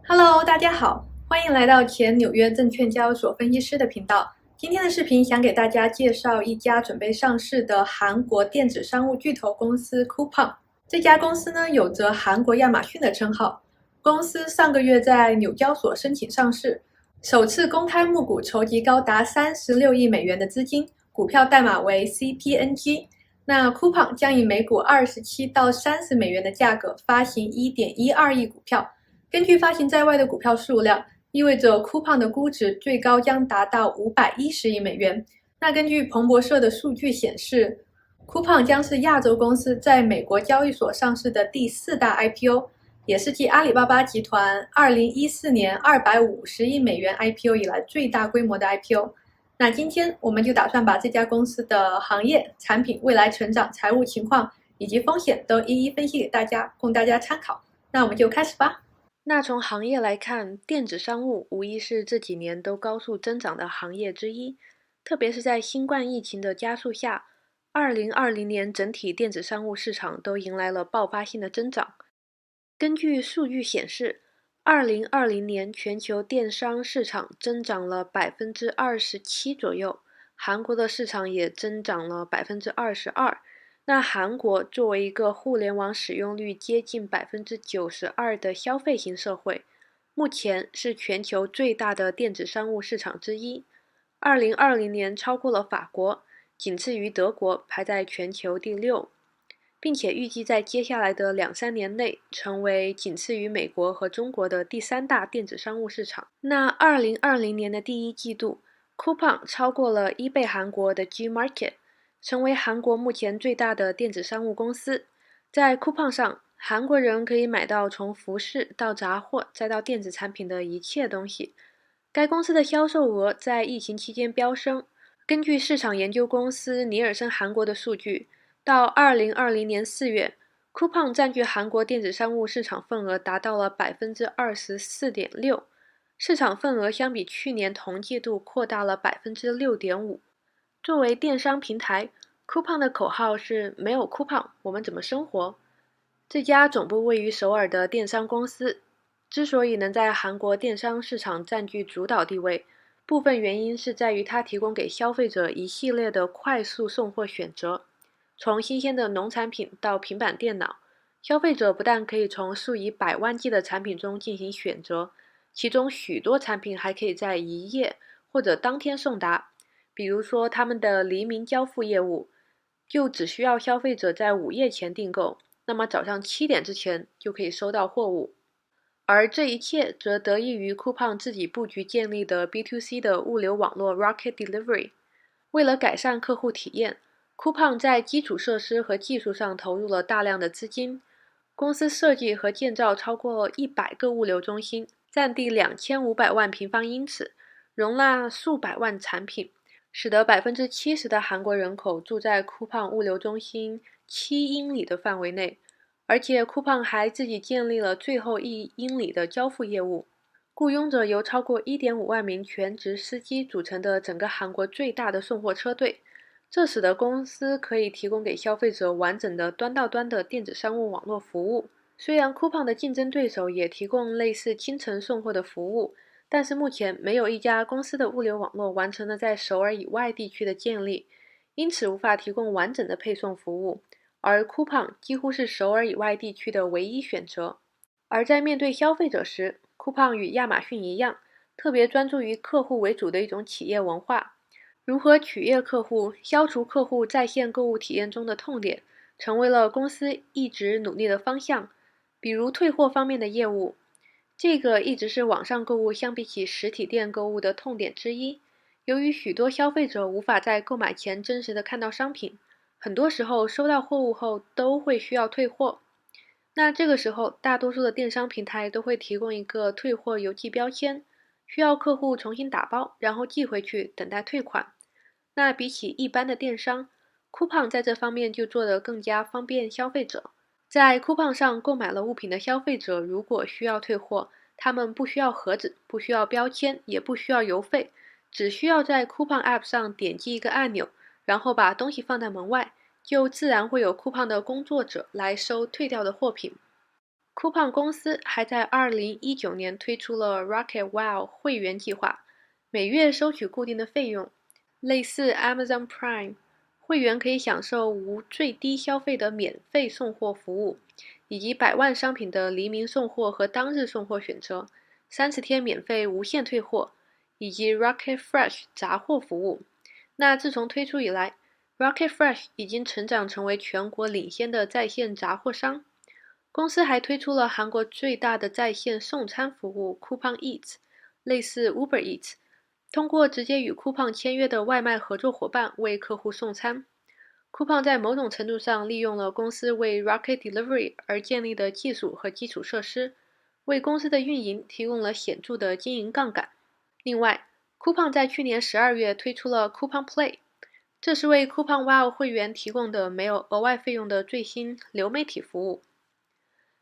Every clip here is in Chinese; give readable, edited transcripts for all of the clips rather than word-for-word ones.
Hello，大家好，欢迎来到前纽约证券交易所分析师的频道。今天的视频想给大家介绍一家准备上市的韩国电子商务巨头公司 Coupang。这家公司呢有着韩国亚马逊的称号。公司上个月在纽交所申请上市，首次公开募股筹集高达36亿美元的资金，股票代码为 CPNG。那 Coupang 将以每股27到30美元的价格发行1.12亿股票。根据发行在外的股票数量，意味着 Coupang 的估值最高将达到510亿美元。那根据彭博社的数据显示，Coupang 将是亚洲公司在美国交易所上市的第4大 IPO， 也是继阿里巴巴集团2014年250亿美元 IPO 以来最大规模的 IPO。那今天我们就打算把这家公司的行业、产品、未来成长、财务情况以及风险都一一分析给大家，供大家参考。那我们就开始吧。那从行业来看，电子商务无疑是这几年都高速增长的行业之一，特别是在新冠疫情的加速下，2020年整体电子商务市场都迎来了爆发性的增长。根据数据显示，2020年全球电商市场增长了27%左右，韩国的市场也增长了22%。那韩国作为一个互联网使用率接近92%的消费型社会，目前是全球最大的电子商务市场之一。2020年超过了法国，仅次于德国，排在全球第6，并且预计在接下来的2-3年内成为仅次于美国和中国的第3大电子商务市场。那2020年的第一季度，Coupang 超过了eBay韩国的 Gmarket，成为韩国目前最大的电子商务公司。在 Coupang 上，韩国人可以买到从服饰到杂货再到电子产品的一切东西。该公司的销售额在疫情期间飙升。根据市场研究公司尼尔森韩国的数据，到2020年4月，Coupang 占据韩国电子商务市场份额达到了24.6%，市场份额相比去年同季度扩大了6.5%。作为电商平台，Coupang 的口号是“没有 Coupang，我们怎么生活”。这家总部位于首尔的电商公司，之所以能在韩国电商市场占据主导地位，部分原因是在于它提供给消费者一系列的快速送货选择。从新鲜的农产品到平板电脑，消费者不但可以从数以百万计的产品中进行选择，其中许多产品还可以在一夜或者当天送达。比如说他们的黎明交付业务，就只需要消费者在午夜前订购，那么早上7点之前就可以收到货物。而这一切则得益于 Coupang 自己布局建立的 B2C 的物流网络 Rocket Delivery。为了改善客户体验， Coupang 在基础设施和技术上投入了大量的资金。公司设计和建造超过100个物流中心，占地2500万平方英尺，容纳数百万产品，使得70%的韩国人口住在 Coupang 物流中心7英里的范围内。而且 Coupang 还自己建立了最后1英里的交付业务，雇佣着由超过1.5万名全职司机组成的整个韩国最大的送货车队。这使得公司可以提供给消费者完整的端到端的电子商务网络服务。虽然 Coupang 的竞争对手也提供类似清晨送货的服务，但是目前没有一家公司的物流网络完成了在首尔以外地区的建立，因此无法提供完整的配送服务。而 Coupang 几乎是首尔以外地区的唯一选择。而在面对消费者时， Coupang 与亚马逊一样，特别专注于客户为主的一种企业文化。如何取悦客户，消除客户在线购物体验中的痛点，成为了公司一直努力的方向。比如退货方面的业务，这个一直是网上购物相比起实体店购物的痛点之一。由于许多消费者无法在购买前真实的看到商品，很多时候收到货物后都会需要退货。那这个时候，大多数的电商平台都会提供一个退货邮寄标签，需要客户重新打包，然后寄回去等待退款。那比起一般的电商， Coupang 在这方面就做得更加方便消费者。在 Coupang 上购买了物品的消费者，如果需要退货，他们不需要盒子，不需要标签，也不需要邮费，只需要在 Coupang App 上点击一个按钮，然后把东西放在门外，就自然会有 Coupang 的工作者来收退掉的货品。Coupang 公司还在2019年推出了 Rocket Wow 会员计划，每月收取固定的费用，类似 Amazon Prime。会员可以享受无最低消费的免费送货服务，以及100万商品的黎明送货和当日送货选择，30天免费无限退货，以及 Rocket Fresh 杂货服务。那自从推出以来， Rocket Fresh 已经成长成为全国领先的在线杂货商。公司还推出了韩国最大的在线送餐服务 Coupang Eats， 类似 Uber Eats， 通过直接与 Coupang 签约的外卖合作伙伴为客户送餐。Coupang 在某种程度上利用了公司为 Rocket Delivery 而建立的技术和基础设施，为公司的运营提供了显著的经营杠杆。另外， Coupang 在去年12月推出了 Coupang Play， 这是为 Coupang Wow 会员提供的没有额外费用的最新流媒体服务。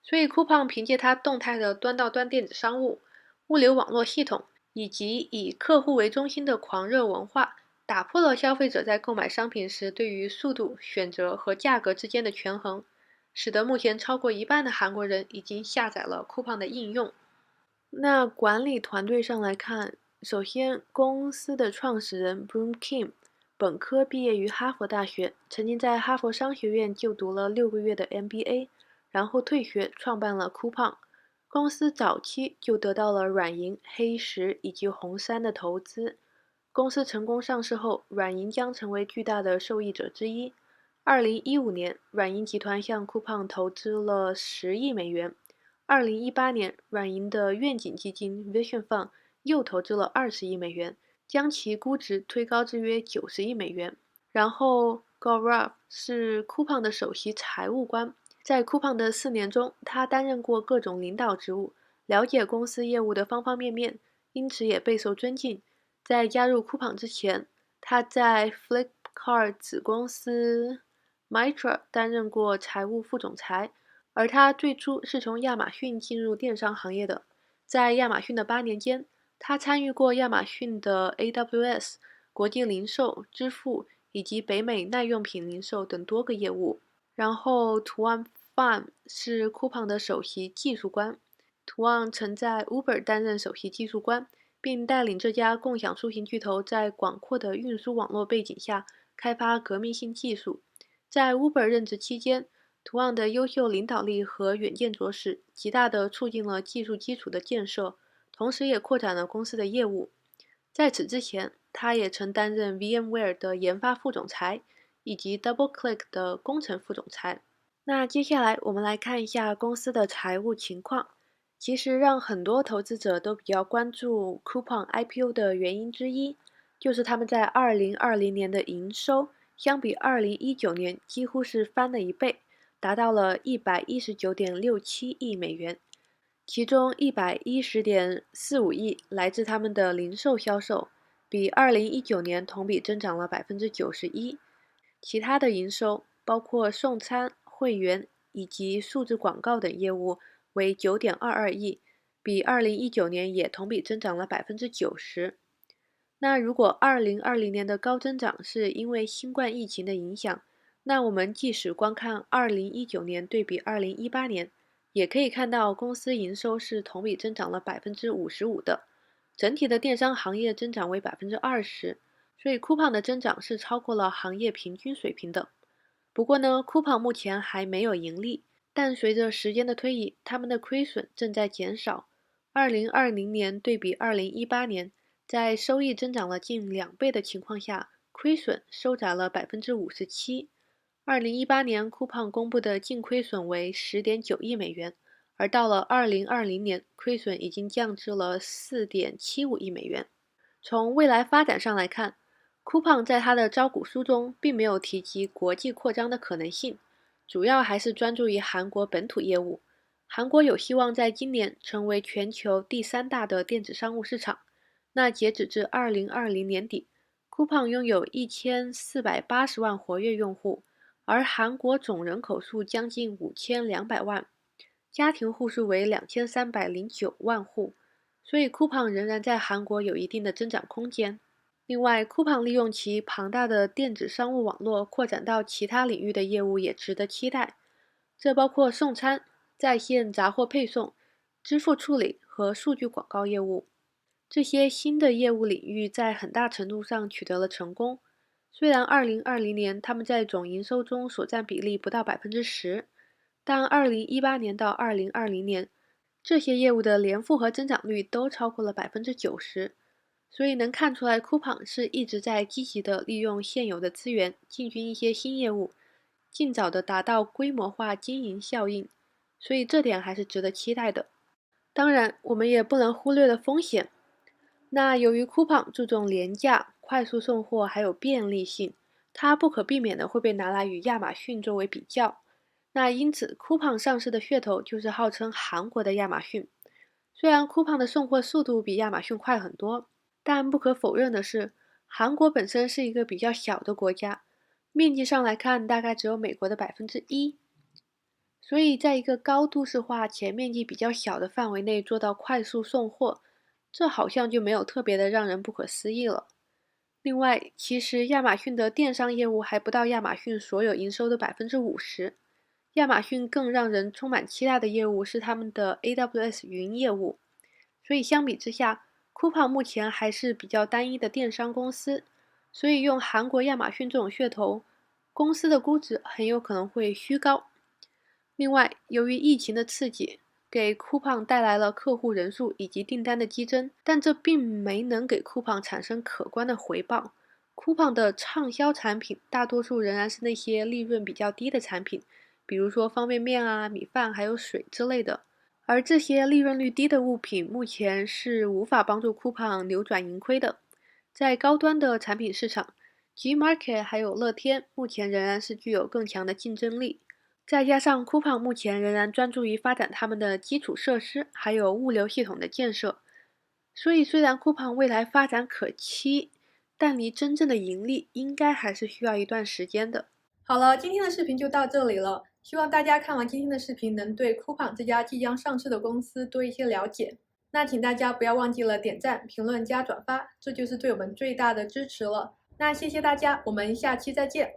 所以 Coupang 凭借它动态的端到端电子商务、物流网络系统以及以客户为中心的狂热文化，打破了消费者在购买商品时对于速度、选择和价格之间的权衡，使得目前超过1半的韩国人已经下载了 Coupang 的应用。那管理团队上来看，首先公司的创始人 Broom Kim 本科毕业于哈佛大学，曾经在哈佛商学院就读了6个月的 MBA， 然后退学创办了 Coupang。 公司早期就得到了软银、黑石以及红杉的投资。公司成功上市后，软银将成为巨大的受益者之一。2015年，软银集团向 Coupang 投资了10亿美元。2018年，软银的愿景基金 Vision Fund 又投资了20亿美元，将其估值推高至约90亿美元。然后 Gaurav 是 Coupang 的首席财务官，在 Coupang 的4年中，他担任过各种领导职务，了解公司业务的方方面面，因此也备受尊敬。在加入 Coupang 之前，他在 Flipkart 子公司 Mitra 担任过财务副总裁，而他最初是从亚马逊进入电商行业的。在亚马逊的8年间，他参与过亚马逊的 AWS、国际零售、支付以及北美耐用品零售等多个业务。然后Tuan Pham 是 Coupang 的首席技术官。Tuan 曾在 Uber 担任首席技术官，并带领这家共享出行巨头在广阔的运输网络背景下开发革命性技术。在 Uber 任职期间，图案的优秀领导力和远见卓识，极大地促进了技术基础的建设，同时也扩展了公司的业务。在此之前，他也曾担任 VMware 的研发副总裁，以及 DoubleClick 的工程副总裁。那接下来我们来看一下公司的财务情况。其实让很多投资者都比较关注 Coupang IPO 的原因之一，就是他们在2020年的营收相比2019年几乎是翻了1倍，达到了119.67亿美元，其中110.45亿来自他们的零售销售，比2019年同比增长了91%。其他的营收包括送餐、会员以及数字广告等业务为9.22亿，比2019年也同比增长了90%。那如果2020年的高增长是因为新冠疫情的影响，那我们即使光看2019年对比2018年，也可以看到公司营收是同比增长了55%的，整体的电商行业增长为20%，所以 Coupang 的增长是超过了行业平均水平的。不过呢 ，Coupang 目前还没有盈利，但随着时间的推移，他们的亏损正在减少。2020年对比2018年，在收益增长了近2倍的情况下，亏损收窄了57%。2018年 Coupang 公布的净亏损为10.9亿美元，而到了2020年，亏损已经降至了4.75亿美元。从未来发展上来看，Coupang 在它的招股书中并没有提及国际扩张的可能性，主要还是专注于韩国本土业务。韩国有希望在今年成为全球第3大的电子商务市场。那截止至2020年底，Coupang 拥有1480万活跃用户，而韩国总人口数将近5200万，家庭户数为2309万户，所以 Coupang 仍然在韩国有一定的增长空间。另外 ，Coupang 利用其庞大的电子商务网络扩展到其他领域的业务也值得期待，这包括送餐、在线杂货配送、支付处理和数据广告业务。这些新的业务领域在很大程度上取得了成功。虽然2020年他们在总营收中所占比例不到10%，但2018年到2020年，这些业务的年复合增长率都超过了90%。所以能看出来 Coupang 是一直在积极的利用现有的资源，进军一些新业务，尽早的达到规模化经营效应，所以这点还是值得期待的。当然，我们也不能忽略了风险。那由于 Coupang 注重廉价、快速送货还有便利性，它不可避免的会被拿来与亚马逊作为比较。那因此 Coupang 上市的噱头就是号称韩国的亚马逊。虽然 Coupang 的送货速度比亚马逊快很多，但不可否认的是，韩国本身是一个比较小的国家，面积上来看大概只有美国的1%。所以在一个高都市化且面积比较小的范围内做到快速送货，这好像就没有特别的让人不可思议了。另外，其实亚马逊的电商业务还不到亚马逊所有营收的50%。亚马逊更让人充满期待的业务是他们的 AWS 云业务。所以相比之下，Coupang 目前还是比较单一的电商公司，所以用韩国亚马逊这种噱头，公司的估值很有可能会虚高。另外，由于疫情的刺激，给 Coupang 带来了客户人数以及订单的激增，但这并没能给 Coupang 产生可观的回报。Coupang 的畅销产品大多数仍然是那些利润比较低的产品，比如说方便面啊、米饭还有水之类的。而这些利润率低的物品目前是无法帮助 Coupang 扭转盈亏的。在高端的产品市场， Gmarket 还有乐天目前仍然是具有更强的竞争力。再加上 Coupang 目前仍然专注于发展他们的基础设施还有物流系统的建设，所以虽然 Coupang 未来发展可期，但离真正的盈利应该还是需要一段时间的。好了，今天的视频就到这里了，希望大家看完今天的视频能对 Coupang 这家即将上市的公司多一些了解。那请大家不要忘记了点赞、评论加转发，这就是对我们最大的支持了。那谢谢大家，我们下期再见。